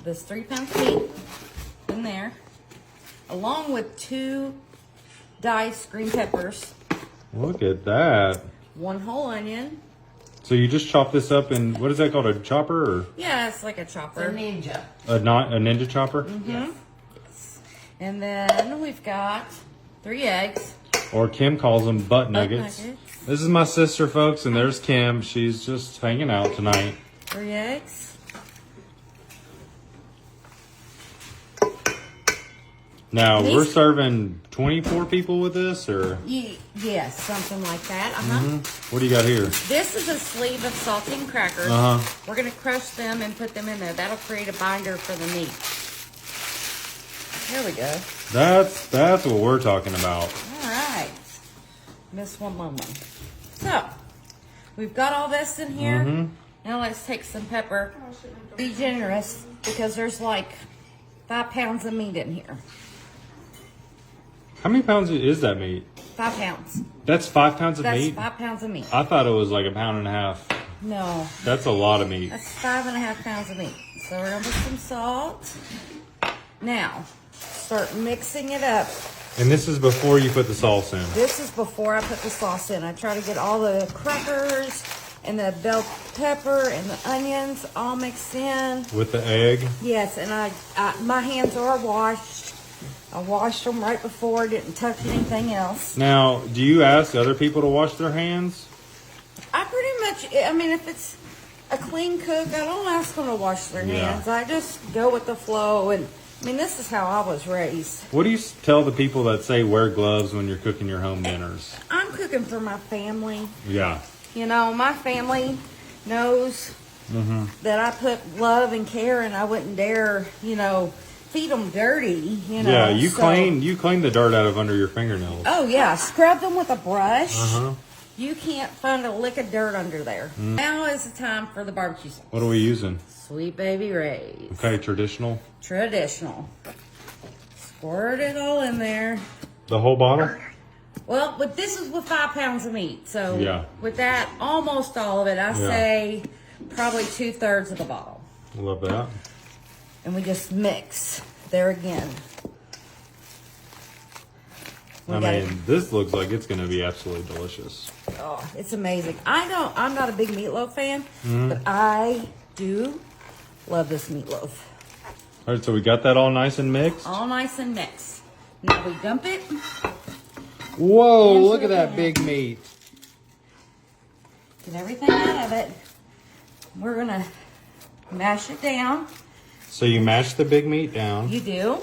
This 3 pounds of meat in there, along with 2 diced green peppers. Look at that. 1 whole onion. So you just chop this up in, what is that called, a chopper? Or? Yeah, it's like a chopper. A ninja. A ninja chopper? Yes. And then we've got 3 eggs. Or Kim calls them butt nuggets. This is my sister, folks, and there's Kim. She's just hanging out tonight. 3 eggs. Now, we're serving 24 people with this, or? Yes, something like that. What do you got here? This is a sleeve of saltine crackers. We're going to crush them and put them in there. That'll create a binder for the meat. There we go. That's what we're talking about. All right. Miss one. So, we've got all this in here. Now let's take some pepper. Be generous, because there's like 5 pounds of meat in here. How many pounds is that meat? 5 pounds. That's 5 pounds of meat? That's 5 pounds of meat. I thought it was like 1.5 pounds. No. That's a lot of meat. That's 5.5 pounds of meat. So we're going to put some salt. Now, start mixing it up. And this is before you put the sauce in? This is before I put the sauce in. I try to get all the crackers and the bell pepper and the onions all mixed in. With the egg? Yes, and my hands are washed. I washed them right before, didn't touch anything else. Now, do you ask other people to wash their hands? I pretty much, I mean, if it's a clean cook, I don't ask them to wash their hands. I just go with the flow. And I mean, this is how I was raised. What do you tell the people that say wear gloves when you're cooking your home dinners? I'm cooking for my family. Yeah. You know, my family knows that I put love and care, and I wouldn't dare, you know, feed them dirty, you know. Yeah, you clean the dirt out of under your fingernails. Oh yeah, scrub them with a brush. You can't find a lick of dirt under there. Now is the time for the barbecue sauce. What are we using? Sweet Baby Ray's. Okay, traditional. Traditional. Squirt it all in there. The whole bottle? Well, but this is with 5 pounds of meat, so yeah. With that, almost all of it. I say probably 2/3 of the bottle. Love that. And we just mix there again. This looks like it's going to be absolutely delicious. Oh, it's amazing. I'm not a big meatloaf fan, but I do love this meatloaf. All right, so we got that all nice and mixed? All nice and mixed. Now we dump it. Whoa, look at that big meat. Get everything out of it. We're going to mash it down. So you mash the big meat down. You do.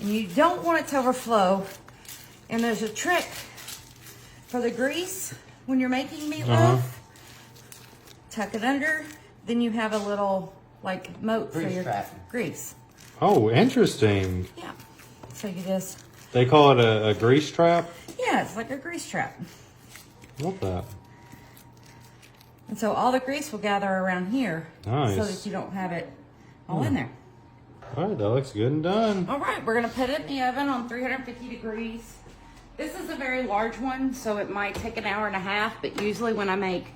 And you don't want it to overflow. And there's a trick for the grease when you're making meatloaf. Tuck it under, then you have a little like moat for your grease. Oh, interesting. Yeah. So you just... They call it a grease trap? Yeah, it's like a grease trap. Love that. And so all the grease will gather around here. Nice. So that you don't have it all in there. All right, that looks good and done. All right, we're going to put it in the oven on 350 degrees. This is a very large one, so it might take an hour and a half, but usually when I make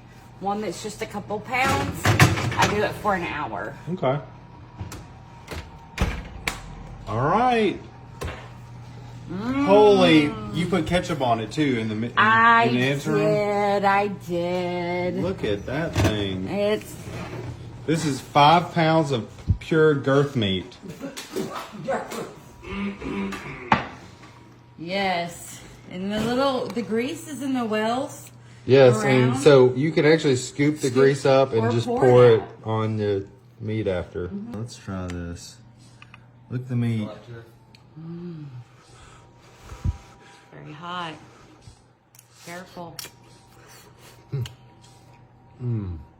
one that's just a couple pounds, I do it for an hour. Okay. All right. Holy, you put ketchup on it too in the interim? I did. Look at that thing. This is 5 pounds of pure girth meat. Yes. And the grease is in the wells. Yes, around. and so you can actually scoop the grease up and just pour it on the meat after. Let's try this. Look at the meat. Very hot. Careful.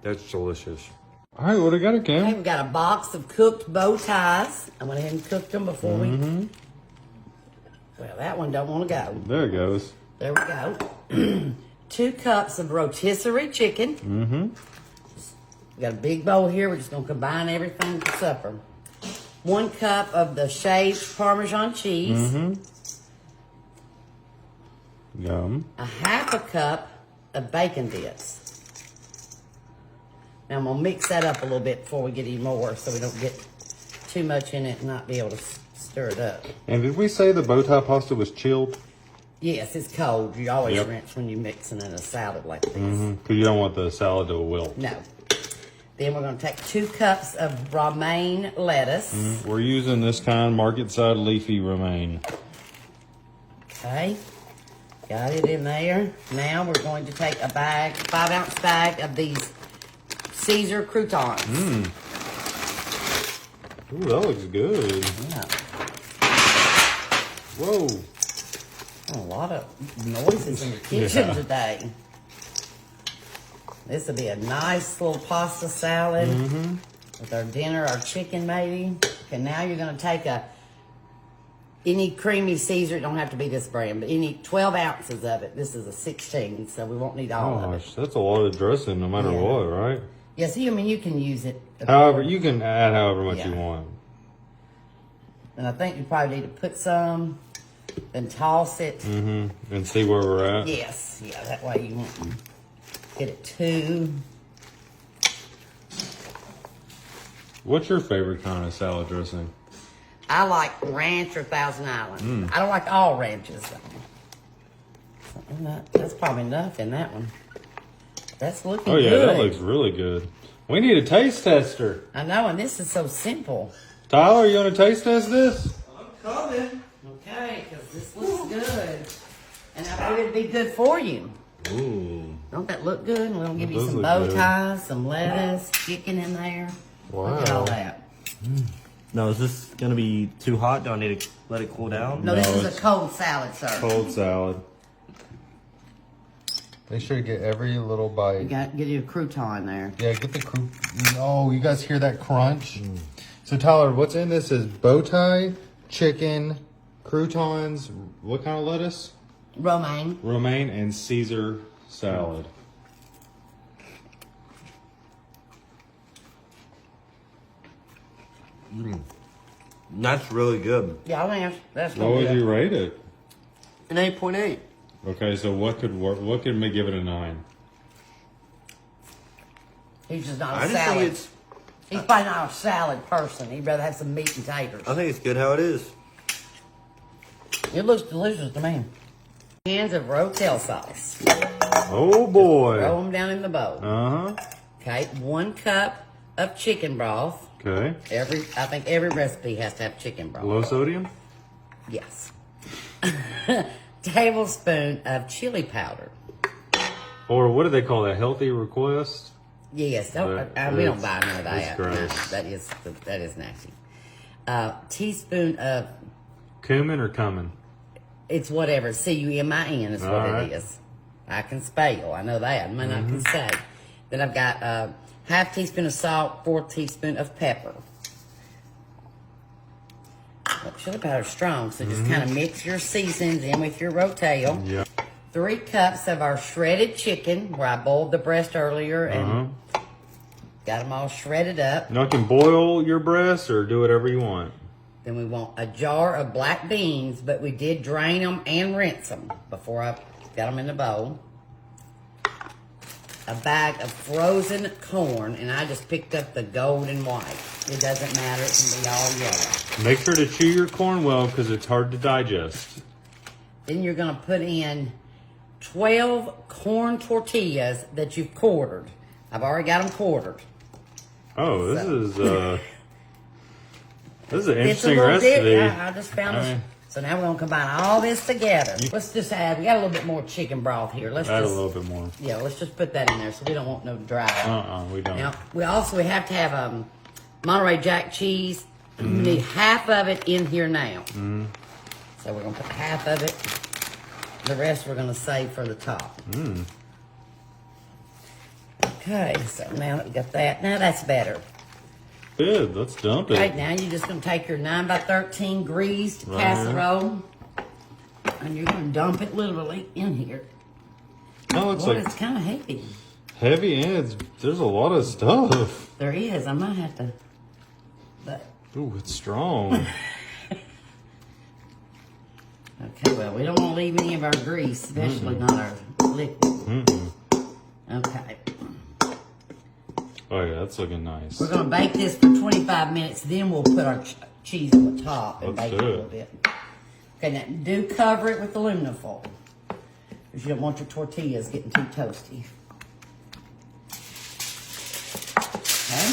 That's delicious. All right, what do we got, Kim? We've got a box of cooked bow ties. I went ahead and cooked them before we... Well, that one don't want to go. There it goes. There we go. 2 cups of rotisserie chicken. We got a big bowl here. We're just going to combine everything for supper. 1 cup of the shaved Parmesan cheese. Yum. A 1/2 cup of bacon bits. Now I'm gonna mix that up a little bit before we get any more, so we don't get too much in it and not be able to stir it up. And did we say the bow tie pasta was chilled? Yes, it's cold. You always Yep. rinse when you're mixing in a salad like this. Because you don't want the salad to wilt. No. Then we're going to take 2 cups of romaine lettuce. We're using this kind, market side leafy romaine. Okay. Got it in there. Now we're going to take a bag, 5-ounce bag of these Caesar croutons. Ooh, that looks good. Yeah. Whoa. A lot of noises in the kitchen today. This will be a nice little pasta salad with our dinner, our chicken maybe. Okay, now you're going to take any creamy Caesar. It don't have to be this brand, but any 12 ounces of it. This is a 16, so we won't need all of it. Gosh, that's a lot of dressing no matter what, right? Yes, I mean, you can use it. However, you can add however much you want. And I think you probably need to put some, then toss it. And see where we're at. Yes, yeah, that way you won't get it too. What's your favorite kind of salad dressing? I like ranch or Thousand Island. I don't like all ranches though. That's probably enough in that one. That's looking good. Oh yeah, that looks really good. We need a taste tester. I know, and this is so simple. Tyler, you want to taste test this? I'm coming. Okay, because this looks good. And I believe it'd be good for you. Ooh. Don't that look good? We're going to give you does some look bow good. ties, some lettuce, chicken in there. Look at all Wow. that. Now, is this going to be too hot? Do I need to let it cool down? No, this No, is it's a cold salad, sir. Cold salad. Make sure to get every little bite. You got get you a crouton there. Yeah, get the Oh, you guys hear that crunch? So Tyler, what's in this is bow tie, chicken, croutons, what kind of lettuce? Romaine. Romaine and Caesar salad. That's really good. Yeah, I think that's What what would you rate it? An 8.8. Okay, so what could work? What could make give it a 9? He's just not I a just salad. think it's. He's probably not a salad person. He'd rather have some meat and taters. I think it's good how it is. It looks delicious to me. Cans of Rotel sauce. Oh boy. Throw them down in the bowl. Uh huh. Okay, 1 cup of chicken broth. Okay. I think every recipe has to have chicken broth. Low sodium. Yes. Tablespoon of chili powder. Or what do they call that? Healthy request. Yes, we don't buy none of That's that. gross. No, that is nasty. Teaspoon of, Cumin or cumin? it's whatever, C-U-M-I-N is what Alright. it is. I can spell, I know that, I may not can say. Then I've got half teaspoon of salt, 4 teaspoon of pepper. Well, chili powder's strong, so just kind of mix your seasonings in with your Rotel. Yeah. 3 cups of our shredded chicken, where I boiled the breast earlier and got them all shredded up. Now, you can boil your breast or do whatever you want. Then we want a jar of black beans, but we did drain them and rinse them before I got them in the bowl. A bag of frozen corn, and I just picked up the gold and white. It doesn't matter, it can be all yellow. Make sure to chew your corn well because it's hard to digest. Then you're going to put in 12 corn tortillas that you've quartered. I've already got them quartered. Oh, this is an It's a interesting little recipe. bit. I just found All this. right. So now we're going to combine all this together. Let's just add, we got a little bit more chicken broth here. Let's Add a just, little bit more. yeah, let's just put that in there so we don't want no dry. We don't. Now, we have to have Monterey Jack cheese. We need half of it in here now. So we're going to put half of it. The rest we're going to save for the top. Okay, so now that we got that, now that's better. Good. Let's dump Right it. now, you're just going to take your 9x13 greased Right. casserole, and you're going to dump it literally in here. No, it's Boy, like it's kind of heavy. heavy and there's a lot of stuff. There is. I might have to. But Ooh, it's strong. okay, well, we don't want to leave any of our grease, especially not our liquid. Okay. Oh yeah, that's looking nice. We're gonna bake this for 25 minutes, then we'll put our cheese on the top and Let's bake it do a it. little bit. Okay, now do cover it with aluminum foil. Because you don't want your tortillas getting too toasty. Okay.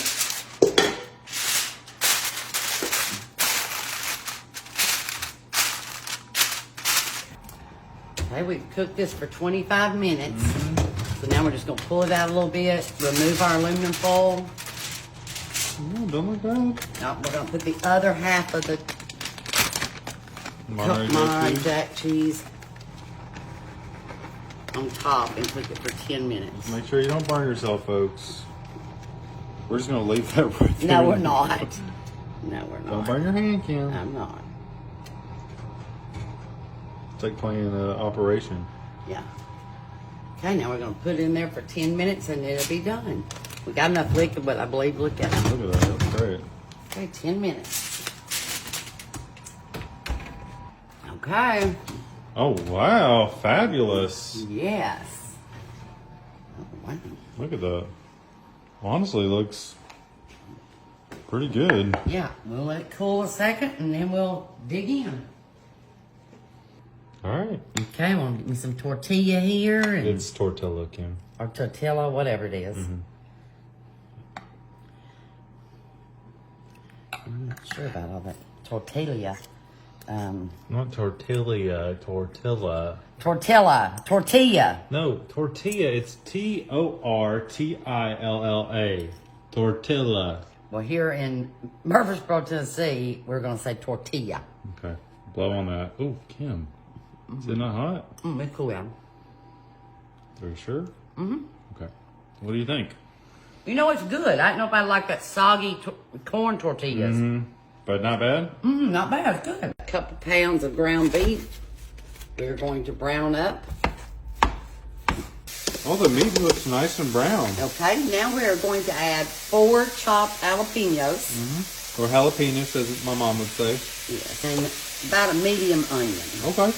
Okay, we've cooked this for 25 minutes. So now we're just gonna pull it out a little bit, remove our aluminum foil. Oh, don't look bad. Now we're gonna put the other half of the Monterey Jack cheese on top and cook it for 10 minutes. Make sure you don't burn yourself, folks. We're just gonna leave that right there. No, we're not. No, we're Don't not. burn your hand, Kim. I'm not. It's like playing Operation. Yeah. Okay, now we're gonna put it in there for 10 minutes and it'll be done. We got enough liquid, but I believe, look at it. Look at that. That's great. Okay, 10 minutes. Okay. Oh wow, fabulous! Yes. Oh, wow. Look at that. Honestly, looks pretty good. Yeah, we'll let it cool a second and then we'll dig in. All right. Okay, I'm gonna get me some tortilla here and It's tortilla, Kim. or tortilla, whatever it is. I'm not sure about all that tortilla. Not tortilla, tortilla. Tortilla. No, tortilla. It's Tortilla. Tortilla. Well, here in Murfreesboro, Tennessee, we're gonna say tortilla. Okay. Blow on that. Oh, Kim. Is it not hot? It's cool, yeah. Are you sure? Okay. What do you think? You know, it's good. I don't know if I like that soggy corn tortillas. But not bad? Not bad, it's good. A couple pounds of ground beef. We're going to brown up. Oh, the meat looks nice and brown. Okay, now we're going to add 4 chopped jalapenos. Or jalapenos, as my mom would say. Yes, and about a medium onion. Okay.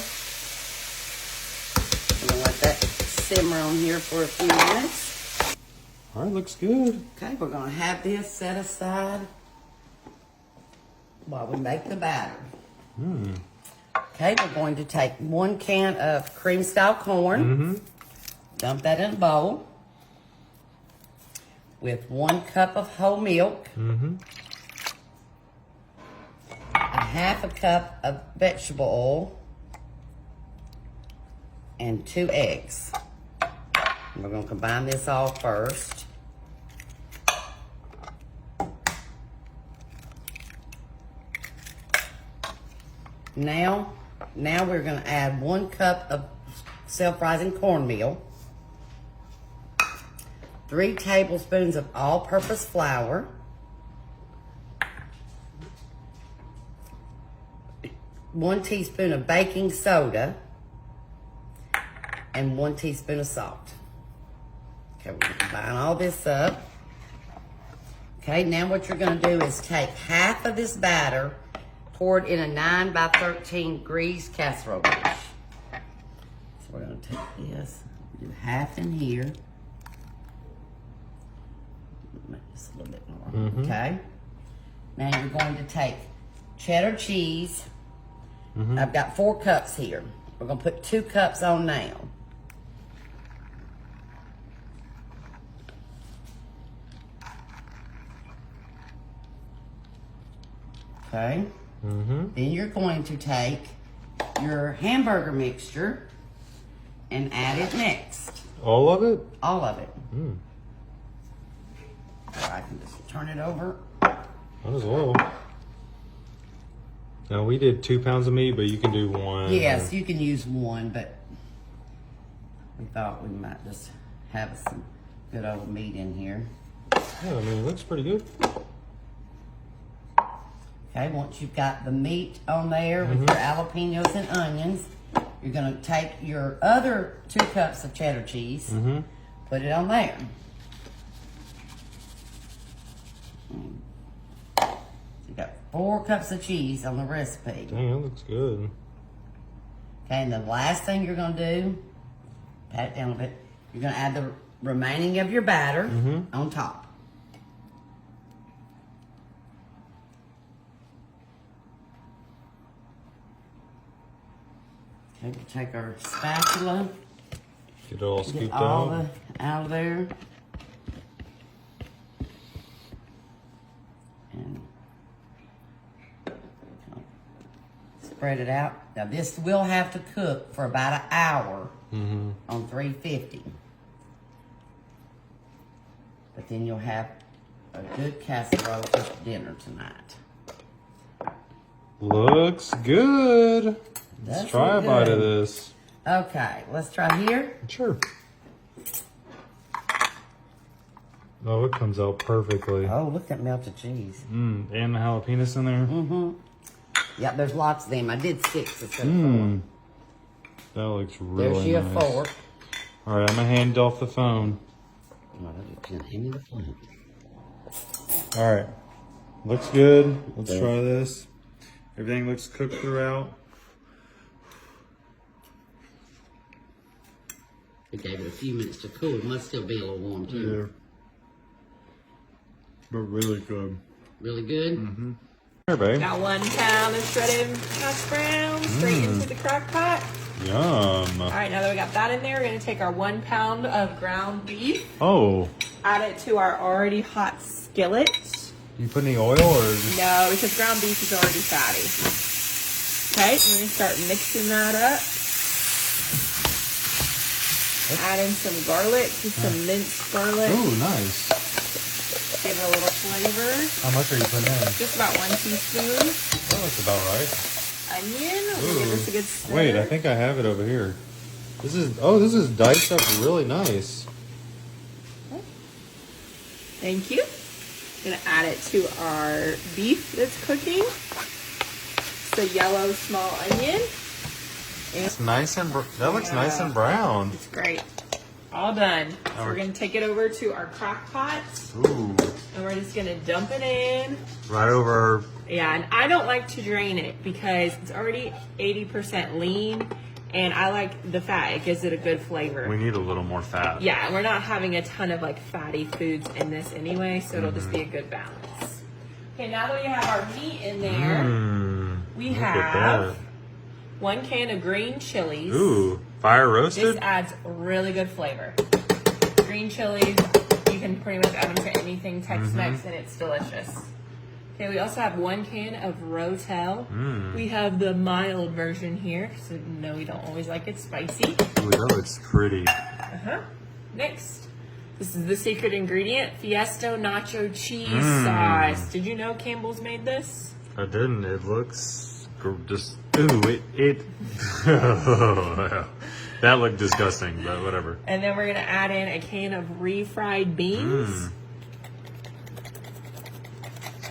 We're gonna let that simmer on here for a few minutes. All right, looks good. Okay, we're gonna have this set aside while we make the batter. Okay, we're going to take 1 can of cream style corn, dump that in a bowl with 1 cup of whole milk, a half a cup of vegetable oil, and 2 eggs. And we're gonna combine this all first. Now we're gonna add 1 cup of self-rising cornmeal, 3 tablespoons of all-purpose flour, 1 teaspoon of baking soda, and 1 teaspoon of salt. Okay, we're gonna combine all this up. Okay, now what you're gonna do is take half of this batter, pour it in a 9 by 13 greased casserole dish. So we're gonna take this, do half in here. Make this a little bit more, okay? Now you're going to take cheddar cheese. I've got 4 cups here. We're gonna put 2 cups on now. Okay? Then you're going to take your hamburger mixture and add it next. All of it? All of it. Or I can just turn it over. Might as well. Now, we did 2 pounds of meat, but you can do 1. Yes, you can use 1, but we thought we might just have some good old meat in here. Yeah, I mean, it looks pretty good. Okay, once you've got the meat on there with your jalapenos and onions, you're gonna take your other 2 cups of cheddar cheese, put it on there. You got 4 cups of cheese on the recipe. Dang, that looks good. Okay, and the last thing you're gonna do, pat it down a bit, you're gonna add the remaining of your batter on top. Maybe take our spatula, Get it all get scooped all out. out of there. And spread it out. Now this will have to cook for about an hour on 350. But then you'll have a good casserole for dinner tonight. Looks good. Let's Does try a look bite of good. this. Okay, let's try here. Sure. Oh, it comes out perfectly. Oh, look at that melted cheese. And the jalapenos in there. Yep, there's lots of them. I did 6 instead of 4. That looks really There's your nice. 4. All right, I'm gonna hand off the phone. Hand me the plate. All right, looks good. Let's try this. Everything looks cooked throughout. We gave it a few minutes to cool. It must still be a little warm too. But really good. Really good? Here, babe. Got 1 pound of shredded hash browns straight into the crock pot. Yum. All right, now that we got that in there, we're gonna take our 1 pound of ground beef, Oh, add it to our already hot skillet. you put any oil or just... No, because ground beef is already fatty. Okay, we're gonna start mixing that up. Add in some garlic, just some minced garlic. Oh, nice. Give it a little flavor. How much are you putting in? Just about 1 teaspoon. Oh, that's about right. Onion. We'll give this a good stir. Wait, I think I have it over here. This is diced up really nice. Thank you. Gonna add it to our beef that's cooking. It's a yellow small onion. It's nice and that looks nice and brown. It's great. All done. So we're gonna take it over to our crock pot Ooh, and we're just gonna dump it in. right over. Yeah, and I don't like to drain it because it's already 80% lean and I like the fat. It gives it a good flavor. We need a little more fat. Yeah, and we're not having a ton of like fatty foods in this anyway, so it'll just be a good balance. Okay, now that we have our meat in there, we Look at have that. 1 can of green chilies. Ooh, fire This roasted. adds really good flavor. Green chilies, you can pretty much add them to anything Tex-Mex and it's delicious. Okay, we also have 1 can of Rotel. We have the mild version here, so no, we don't always like it spicy. Ooh, that looks pretty. Next, this is the secret ingredient, Fiesto Nacho Cheese Sauce. Did you know Campbell's made this? I didn't. It looks just. Ooh, it. That looked disgusting, but whatever. And then we're gonna add in a can of refried beans.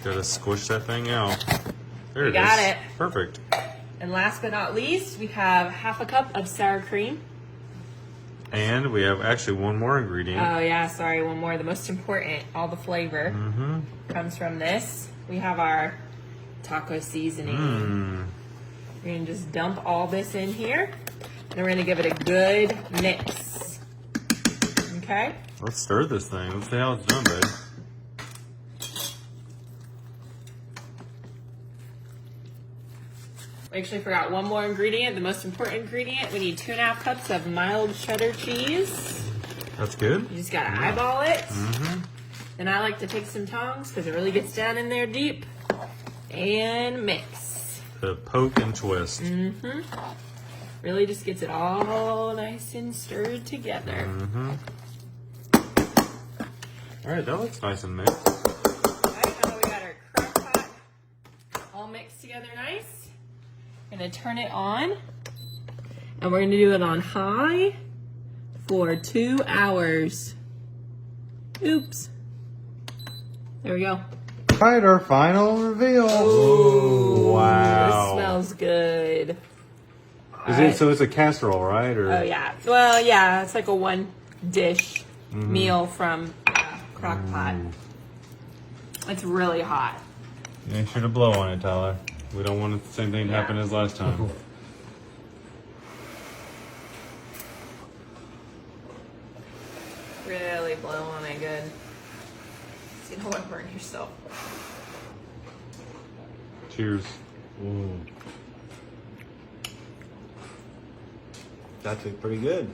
Gotta squish that thing out. There We it got is. it. Perfect. And last but not least, we have 1/2 cup of sour cream. And we have actually one more ingredient. Oh yeah, sorry, one more. The most important, all the flavor comes from this. We have our taco seasoning. We're gonna just dump all this in here. And we're gonna give it a good mix. Okay? Let's stir this thing. Let's see how it's done, babe. We actually forgot one more ingredient, the most important ingredient. We need 2.5 cups of mild cheddar cheese. That's good. You just gotta eyeball it. And I like to take some tongs because it really gets down in there deep. And mix. The poke and twist. Really just gets it all nice and stirred together. All right, that looks nice and mixed. Alright, now that we got our crock pot all mixed together nice, gonna turn it on. And we're gonna do it on high for 2 hours. Oops. There we go. All right, our final reveal. Ooh, wow. This smells good. Is it so? It's a casserole, right? Or Oh yeah. Well, yeah, it's like a 1 dish meal from crock pot. It's really hot. Make sure to blow on it, Tyler. We don't want the same thing to happen as last time. Really blow on it good. So you don't want to burn yourself. Cheers. Ooh. It's actually pretty good.